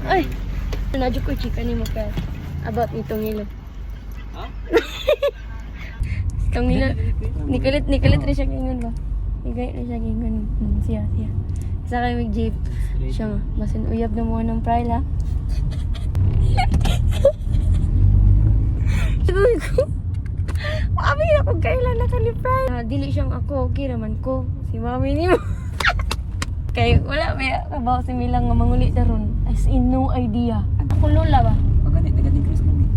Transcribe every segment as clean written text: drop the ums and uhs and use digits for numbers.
Ay! Nadyo ko chika ni mo ka. About nitong ilo. Ha? Itong ilo. Nikalit rin siya ganyan ba? Nikalit rin siya ganyan. Siya. Isa kayo mag-jeep. Siya nga. Masin uyab na mo ng pry la. Sabi ko. Mami na kung kailan na kalipray. Dili siyang ako. Okay naman ko. Si mami ni mo. Kaya wala may kabaw si Milang nga manguli daron. As in no idea. Ako lola ba? Pagani, taga-ting Chris kami.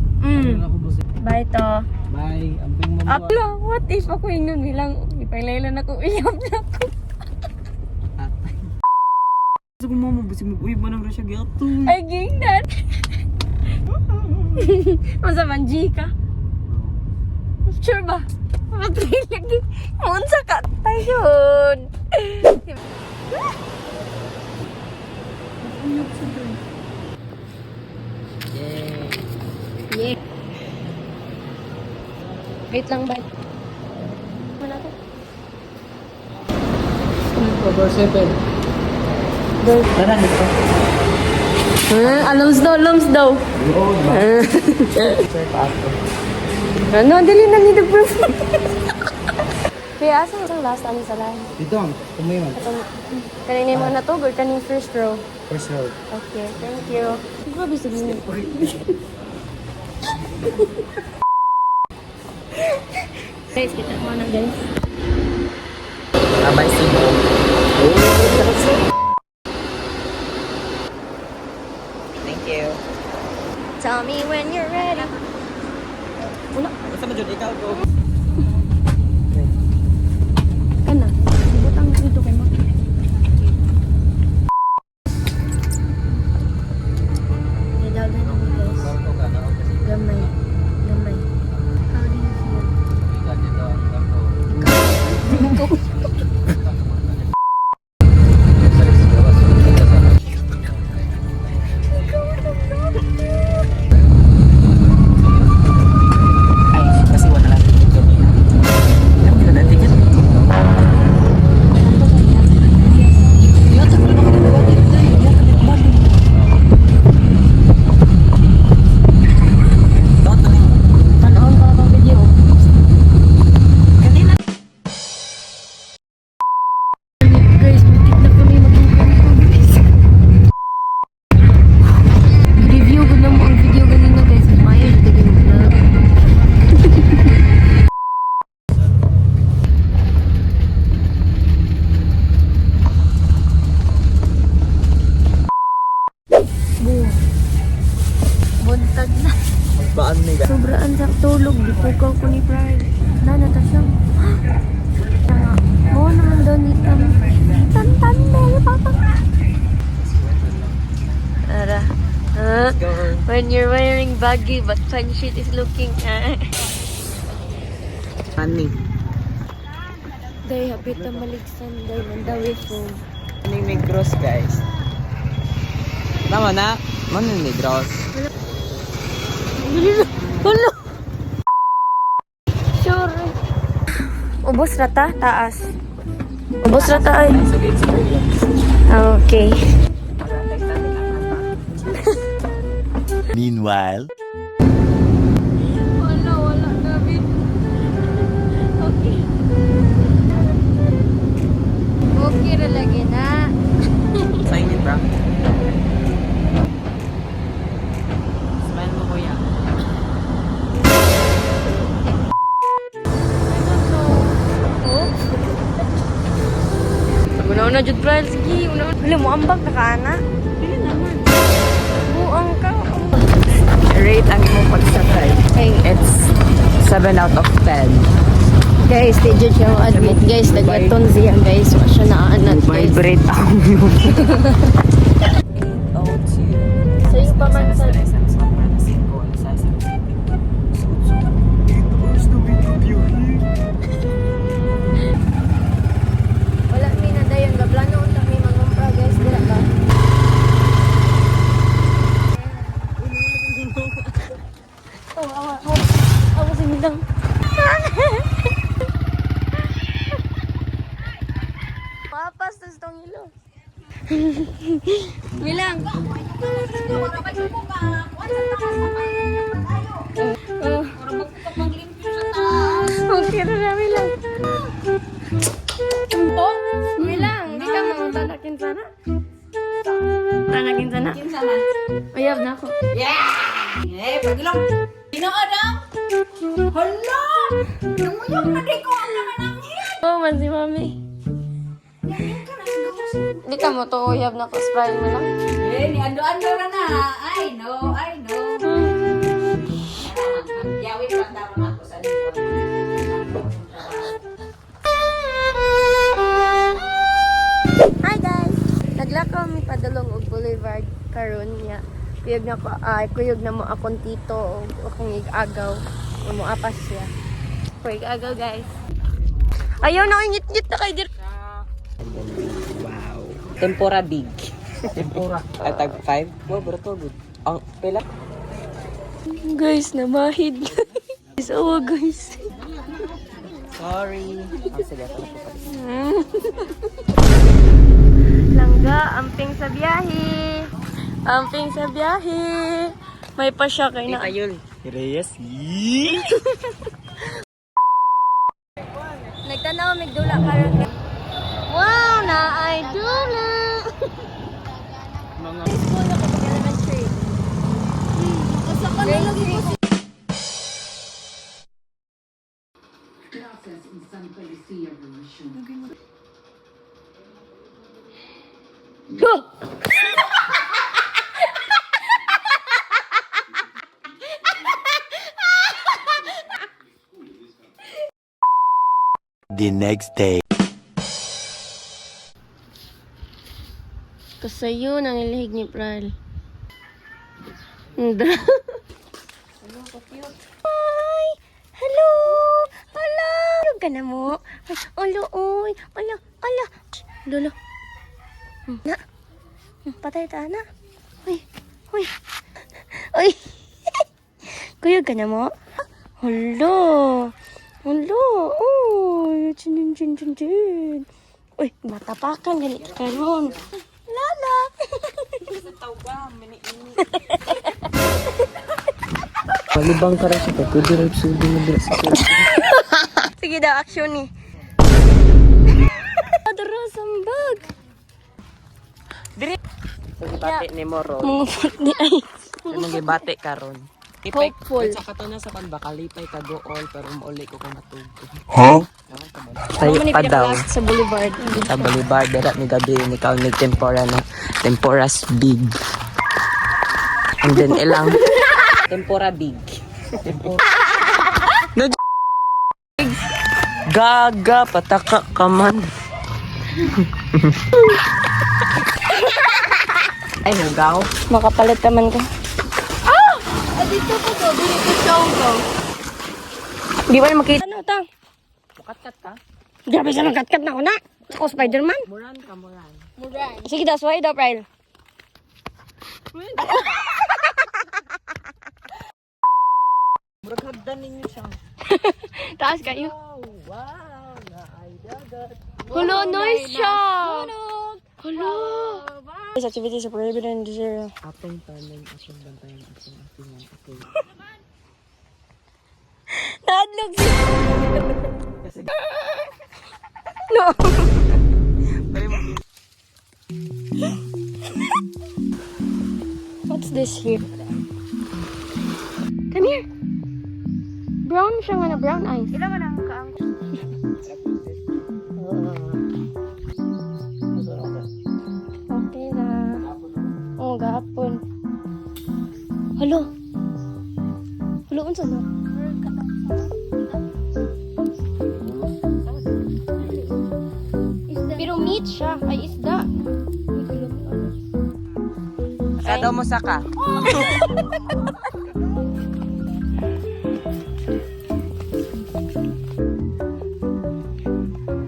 Bye to. Bye. Amping mo. Apla, what if ako yung Milang? Ipailaylan ako, iyap na ako. Gusto ko mama, basi mag-uwi ba ng Russia gato? Ay, gingnan. Masa manji ka? Sure ba? Matay lagi. Munsa ka tayon. Yeah. Wait lang ba? Wala ko. Over 7. Tara, dito. Alums daw. Sir, paako. Ano, dali na nito proof. Kaya asa ang last ani sa line? Dito, kumayon. Kanina mo na to, or kaning first row? First row. Okay, thank you. Grabe sa gini. Guys, kita mo na guys. Abay si mo. Thank you. Tell me when you're ready. Wala. Basta mo dyan, ikaw ko. Kana, ibutang dito kay Maki. Nidagan namin guys. Gamay. How do you feel? Kasi wala lang. Ang ganda ng ticket. Tanaon ka na video. Guys, muntik na kami maging guys. Review ko na mo ang video ganina guys. Maya, dito ganun vlog. Buntag na. Magbaan nila. Sobraan sa tulog. Dipukaw ko ni Brian. Nanata siya. Tanga. Oo naman daw ni Tam. Tan-tan-del, papa. Ara. When you're wearing baggy but fun shit is looking Honey. Day, hapit na maligsan. Day, mandawi phone. Honey Negros, guys. Tama na. Honey Negros. Hulo! Sure. Ubos rata, taas. Ubos rata ay. Okay. Meanwhile, Wala, David. Okay. Okay ra lagi na. Excited, bro. Smile mo, kuya. Una-una jud Brian, sige. Una-una. Wala mo ambag na ka, ana? Pili naman. Buang ka. Rate ang imong pagsakay. Hey. It's 7 out of 10. Guys, di jud siya admit. Guys, naglaton siya, guys. Wa siya naanat, guys. Vibrate ang yung 802. So, yung pamansan. Wala mi na dayon. Gablano unta mi mangumpra, guys. Dila ka. Oh, awa. Awa si Milang. Papas, tas tong ilo. Milang. Oh. Okay na Milang. Milang, di ka mau tanakin sana? Tanakin sana? Uyab na ako. Eh, pagilong. Tinood ang. Hala! Namuyok na di ko ang nananangin. Oh, man si mami. Di ka mo to uyab na ko. Spray mo lang. Eh, ni ando-ando na na. I know, I know. Yawi pa tama ako sa likod. Hi guys! Naglakaw mi padulong og boulevard karon niya. Kuyog na ko kuyog na mo akong tito o akong igagaw. Mo apas siya. Kuyog agaw guys. Ayaw na ingit-ngit na kay dir. Wow. Tempura big. Tempura. Tag 5. Wow, bro good. Ang pila? Guys, namahid. Guys, oh guys. Sorry. Sige, ito na po pala. Langga, amping sa biyahe. Amping sa biyahe. May pa siya kay na. Ayun. Reyes. Nagtanaw mig dula karon. Wow, na ay dula. Mga School ako pag elementary. Asa ka na lagi mo? Go! The next day. Kasayo nang ilihig ni Pral. Hindi. Hi! Hello! Hello! Tulog ka na mo? Ay, alo, oy! Alo, alo! Lolo. Na? Patay ta na? Uy! Uy! Uy! Kuyog ka na mo? Hello! Hello! Uy! Chin, chin, chin, chin! Uy! Matapakan ganit ka ron! Lala! Malibang ka rin siya. Pwede rin sundin mo dira sa kuya. Sige daw, action ni. Adara, sambag! Sige, bate ni Moro. Mga pot ni ay. Anong gibate karon? Hopeful. Sa katuna sa pan bakalipay ka gool pero mauli ko kung matugod. Huh? Tayo pa daw. Sa boulevard. Sa Bolivar, dara ni gabi ni kaon ni tempura na tempuras big. And then ilang tempura big. Tempura. No, gaga pataka ka man. Ay, hugaw. Makapalit naman ka. Ah! Dito ko to. Dito ko. Di ba makita? Ano ta? Kat-kat ka? Grabe sa nagkat-kat na ako na. Ako Spider-Man. Muran ka, muran. Sige daw, sway daw, Pryle. Murag hagdan ninyo siya. Taas kayo. Wow, na ay dagat. Hulo, noise siya. Hulo. This activity is prohibited in this area. Atong tanan, atong bantayan, atong atingan, atong... Naadlog siya. No. What's this here? Come here. Brown siya nga na brown eyes. Ilan mo lang kaang. Okay na. Oh, gapon. Halo. Halo, unsa na? Pero meat siya. Ay, isda. Sa daw mo saka.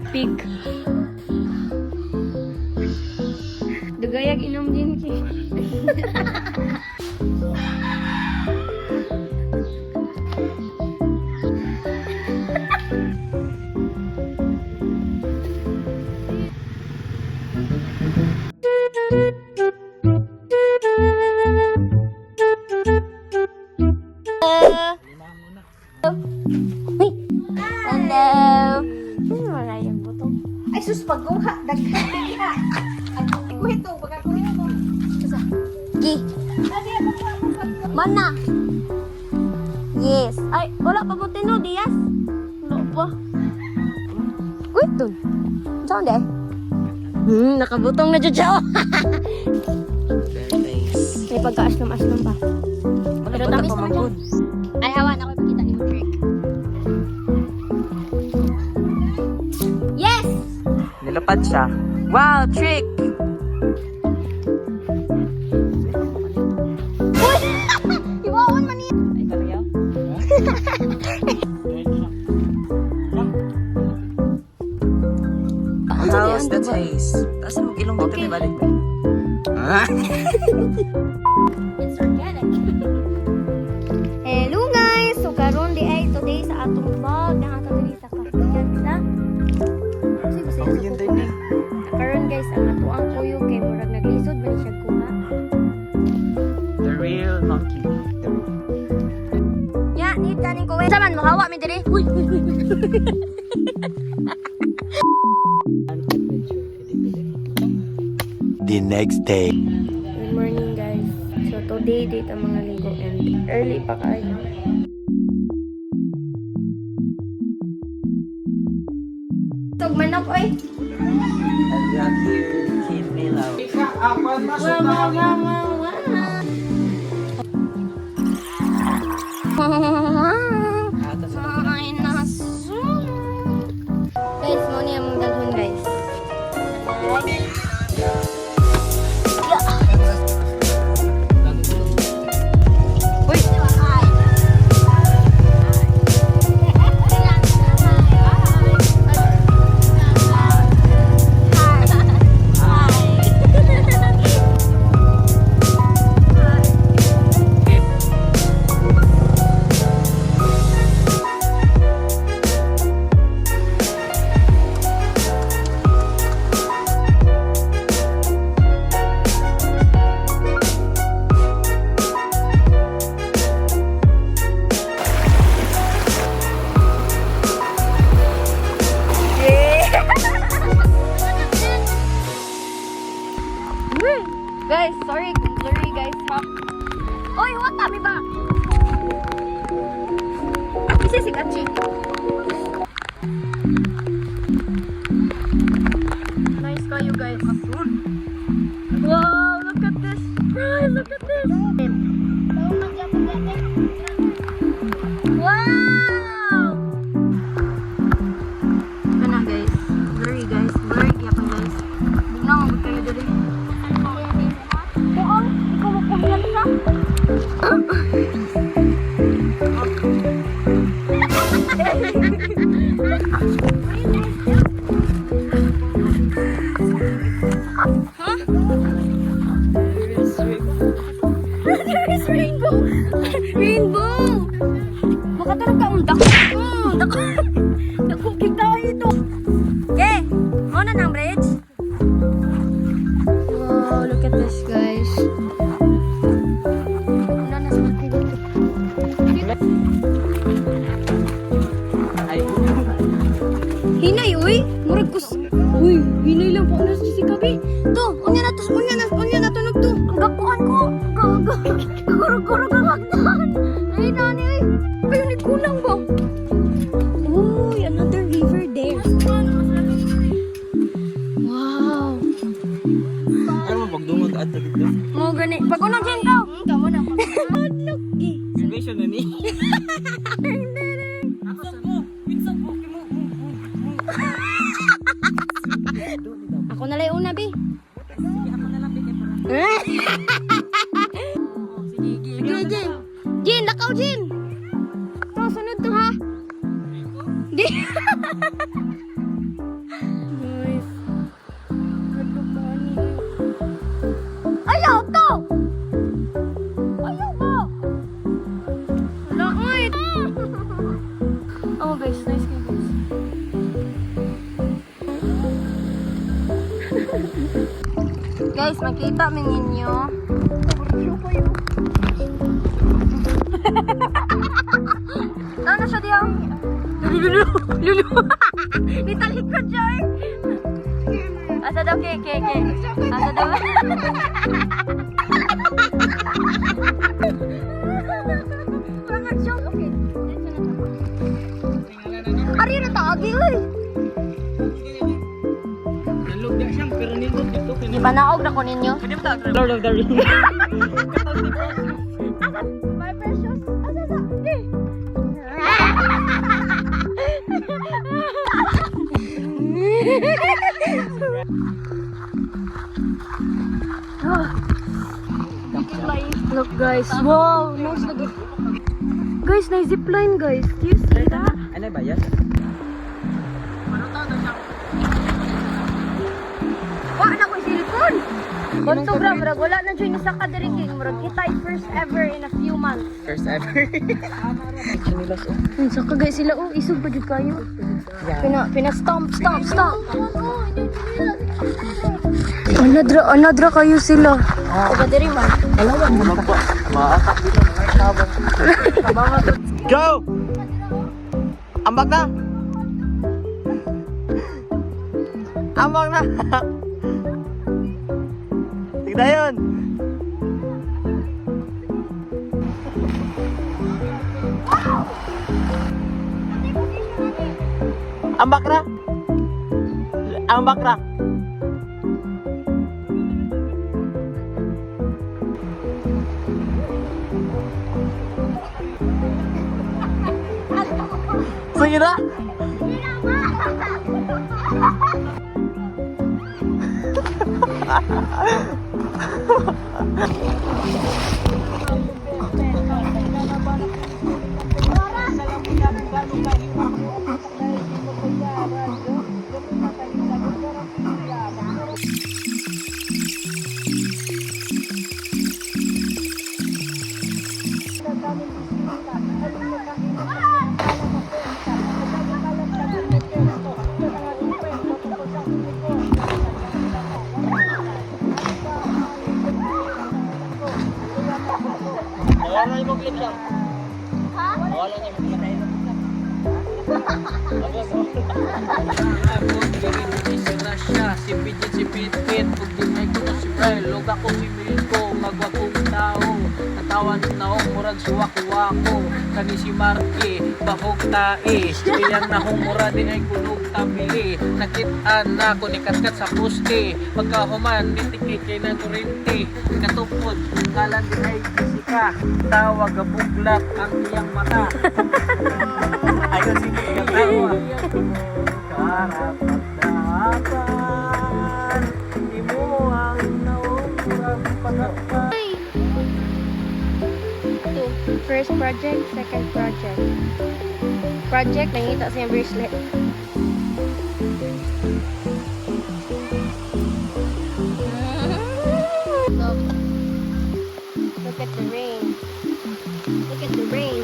Pig. Dugayag inom din ki. Mana? Yes. Ay, wala pa po tino, Diaz. Wala pa. Wait, dun. Saan de? Nakabutong na dyan siya. Very nice. May pagka-aslam-aslam pa. Pero tamis naman dyan. Ay, hawan ako ipakita yung trick. Yes! Nilapad siya. Wow, trick! Uy! Iwawan man yun. Ay, kalayaw? How's the taste? Tapos mag-ilong dito, may balik. It's organic. Hello guys! So karon di ay today sa atong vlog na ato diri sa Kapiyan sa Oh, yun din eh. karon guys ang ato ang kuyo kay murag naglisod ba ni siya kuha. The real monkey. Ya, ni kanin ko wait. Saman mo hawa mi diri. Uy. The next day. Good morning guys. So today date ang mga linggo and early pa kayo. Tog manok oy. And we have here Kid Milaw. Ay, naso. Guys, mo niya mong dalhon guys. Uy! Guys, sorry guys, ha. Oy, what kami ba? Kasi si Kachi. Nice kayo guys. Wow, look at this. Guys, look at this. Wow! Kana guys. Blurry guys. Blurry kaya pa guys. Bugnaw mo kayo dali. Oo, ikaw mo kumyan ka. There is rainbow. Rainbow. Makatulog ka undak. Dako. Dako kita ito. Okay, mo na ng bridge. Wow, look at this guys. Una na sa dito. Ay, Hinay, uy. Murag kus. Uy, hinay lang po na si Kabi. To, unya na tunog to. Ang gakuan ko. Guro-guro ka magdan. Ay, nani, uy. Ay, ulit kulang ba? Uy, another river there. Wow. ano mo, pagdungag at dito? Mo gani. Pag unang dyan ka. Kamo na. Look, gi. Salvation na ni. Ako na lang una, bi. Sige, Jin. Jin, lakaw, Jin. Ito, sunod to, ha? Di. Nice. Ayaw to! Ayaw ba? Wala, uy. Oh, guys, nice kayo, guys. Guys, makita mo ninyo. Ano siya diyan? Lulu. Nitalik ko dyan. Asa daw, ke. Asa daw. Parang joke. Okay. Ari na taagi, uy. Nalugya siyang pero nindot dito. Di ba naog na ko ninyo? Lord of the Rings. My precious. Asa sa? Eh. Look guys, wow, nice lagi. Guys, nice zipline guys. Do you see that? Ano ba yan? Wala na ko cellphone. Konto bra, murag wala na dyan isa ka diri king. Murag kita first ever in a few months. First ever. Chinilas oh. Saka guys sila oh, isog pa jud kayo. Yeah. Pina stomp. Anadra kayo sila. Uga diri man. Alawan mo ba? Maatak dito ng sabon. Go! Ambak na! Ambak na! Tignan yun! Ambak na! Ambak na! Sige na! Wala yung mag-clip siya. Ha? Wala yung mag-clip siya. Si Rasha, si Pidget, si Pitpit, pag dinay ko na si Bray, log ako si Milko, magwakong tao, natawan ng naong murag suwak-wako, kani si Marky, bahog tae, iyang nahong mura din ay kunog tabili, nakitaan na ako ni Katkat sa poste, pagkahuman, nitikay kay ng kurente, katupod, kalan din ay fisika, tawag buglak ang iyang mata. Ayun si Iyang tawa. Karapat-dapat, di mo ang naumurang pagkakas. First project, second project. Project, nangita sa yung bracelet. Look at the rain. Look at the rain.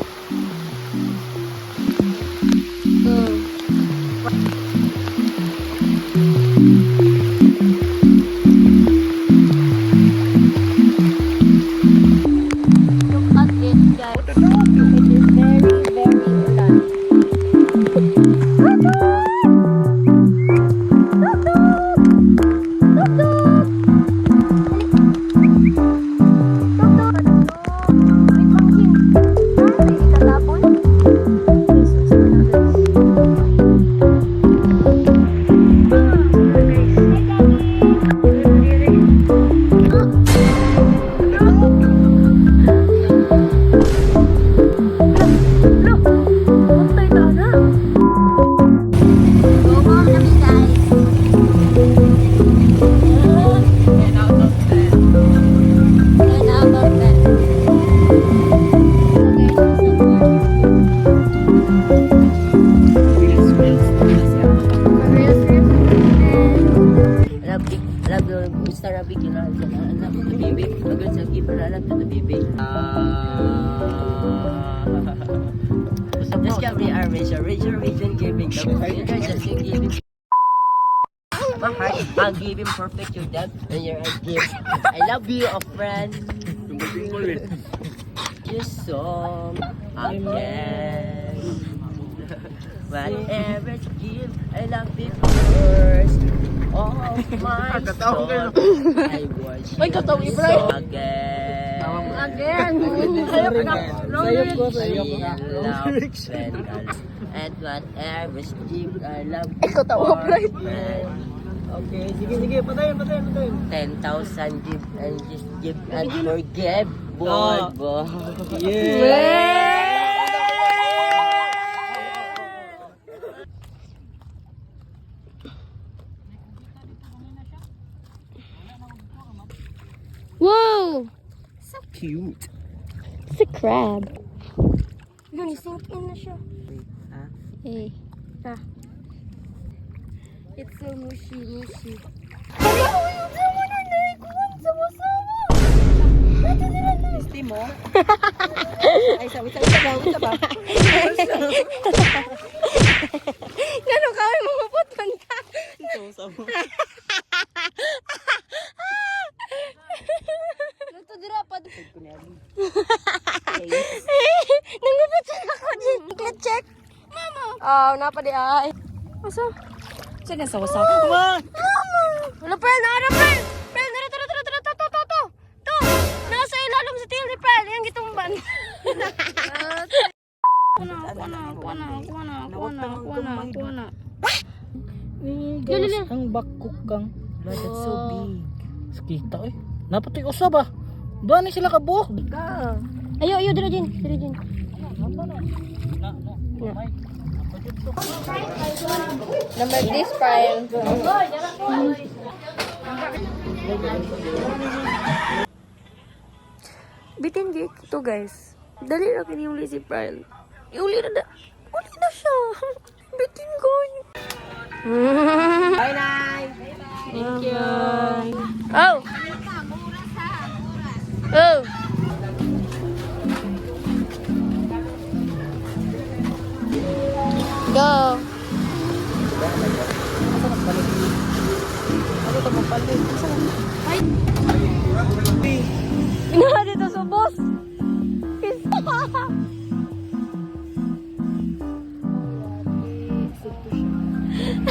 Look at this, guys. It is very, very ulan. Discovery our reservation giving the giving my heart, I'll give him perfect your depth and your gift. I love you, a friend. Just so again. Whatever you give, I love it first. Of my soul, I worship you so again. Again. Sayop ko. And whatever Steve I love Ikaw tawa, Bright. Okay, sige. Patayin. 10,000 give and just give and forgive. Ah. Boy. Whoa! So cute. It's a crab. Yun, sink in na siya. Ha? Hey. Ah. It's so mushy. Gusto mo? Ay, sabi-sabi ba? Gano'n kami mangupot man ka? Luto dira pa. Nangupot siya ako din. Click check. Mama. Napa di ay. Asa? Saan yung sawasaw? Mama! Wala, Pel! Naara, Pel! Pel! Nara, to! Nasa ilalim sa tail ni Pel. Yan gitumban. Kuna. Dali. Ang bakok kang. That's so big. Kita eh. Napatoy usab ah. Doon sila kabuok. Ayo, dira Jin. Number this file. Bitin gate to guys. Dali na kiniuli si Pryle. Uli na siya. Bitin ko. Bye, Nay! Thank you. Oh! Oh! Go! Ano ito mapalit? Inaha dito sa boss!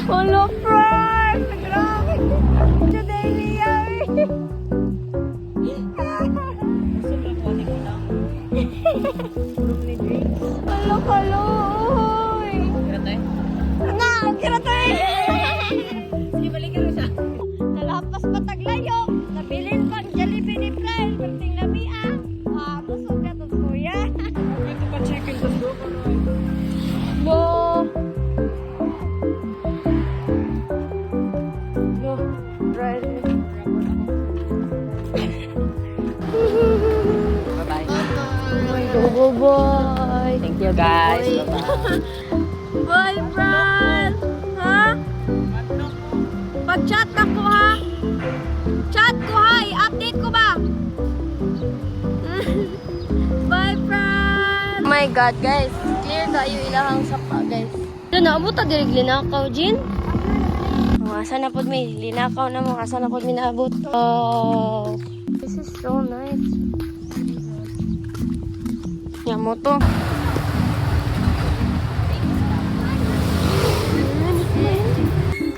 Hello, friend! Grabe! Today, Liam! Hello! Ang kiratay! Sige, balikan mo siya. Nalapas pataglayo! Nabilin pa ang Jollibee ni Fred! Perting lamia! Busog ka to, kuya! Ito pa chicken gusto ko. No! Right. Bye-bye. Go, boy! Thank you, guys. Bye, Fred! Ha? Pag-chat ka ko, ha? Chat ko, ha? I-update ko ba? Bye, Fred! Oh my God, guys. Clear kayo ilahang sapa, guys. Ito na, abot na dirig linakaw, Jin? Asa na po may linakaw na mo. Asa na po may naabot. Oh, this is so nice. Yan mo to.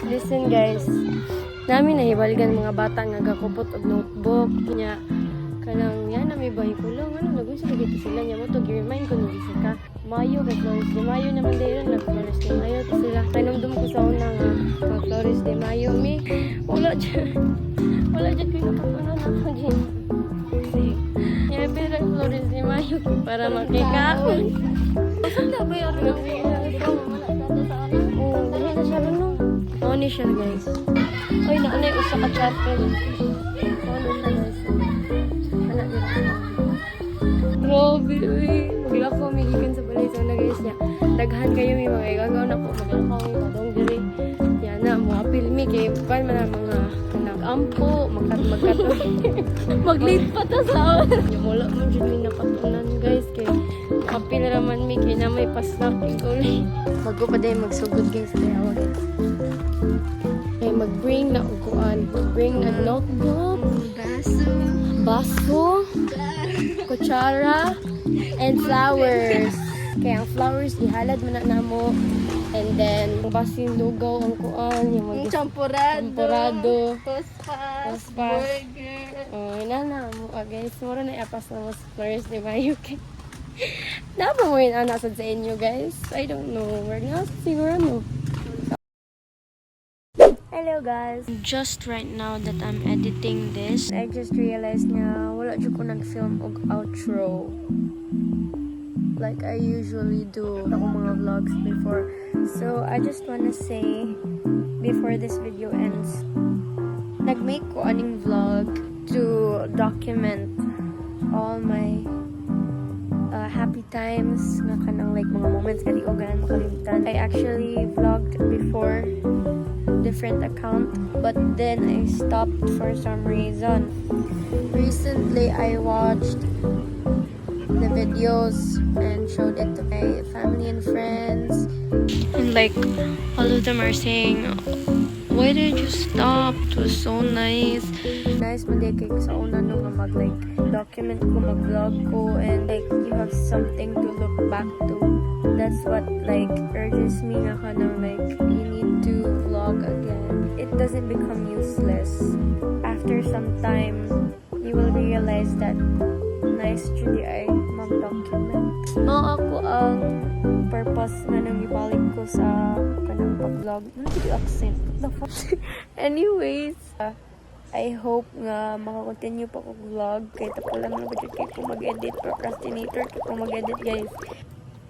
Listen guys. Namin nahibaligan mga bata nga gakupot og notebook. Nya kanang yan na may bahay kulong. Ano nagun sa dito sila nya mo to gi-remind ko ni Jessica. Mayo kay Flores de Mayo naman dayron nag Flores de Mayo to sila. Kanumdum ko sa una nga kag Flores de Mayo mi. Wala dyan ko nakapano na ako dyan. Kaya pero Flores de Mayo para makikaon. Saan na ba yung dali na siya rin no? Oo ni siya guys. Oy, naanay usa ka chapter. Oo ni siya guys. Anak din. Grabe, uy. Maglakaw may gikan sa balay sa na guys niya. Daghan kayo may mga igagaw na po. Maglakaw may padong diri. Yan na, mga filmi kay pan man ang mga nag-ampo, mag-late pa ta sa awan. Yung wala man dyan may nakatunan guys. Kay kapil raman may kay na may pasnaking ulit. Bago pa din magsugod guys. Kaya awa guys. Kaya mag-bring na uguan. Mag-bring na notebook. Baso. Kutsara. And flowers. Kaya ang flowers, ihalad mo na mo And then, basin lugaw ang kuan, yung Ang mag champurado. Tospas. Burger. Oh, inana mo guys. Mura na iapas na mo splurge, di ba? You can... Dapat mo yun nasad sa inyo guys. I don't know. We're not siguro no. Hello guys. Just right now that I'm editing this, I just realized na wala dyan ko nag-film og outro. Like I usually do ako mga vlogs before. So I just wanna say before this video ends, nag-make ko aning vlog to document all my happy times nga kanang like mga moments kadi o ganan makalimutan. I actually vlogged before different account, but then I stopped for some reason. Recently I watched the videos and showed it to my family and friends, and like all of them are saying, why did you stop? It was so nice. Nice man kay sa una no nga mag like document ko, mag vlog ko, and like you have something to look back to. That's what like urges me nga kanang like you need to vlog again. It doesn't become useless. After some time, you will realize that nice truly ay mag-document. Mao ako ang purpose nga nang ibalik ko sa kanang pag-vlog. Ano yung accent? What the fuck? Anyways, I hope nga makakontinue pa ko vlog. Kahit ako lang na budget kayo kung mag-edit. Procrastinator kayo kung mag-edit guys.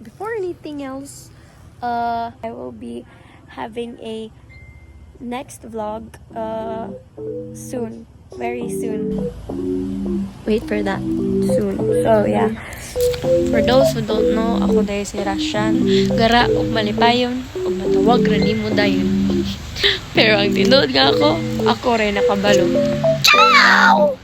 Before anything else, I will be having a next vlog soon. Very soon. Wait for that. Soon. So, yeah. For those who don't know, ako dahil si Rashan. Gara, ug malipayon, ug matawag rani mo dayon. Pero ang tinood nga ako rin nakabalo. Ciao!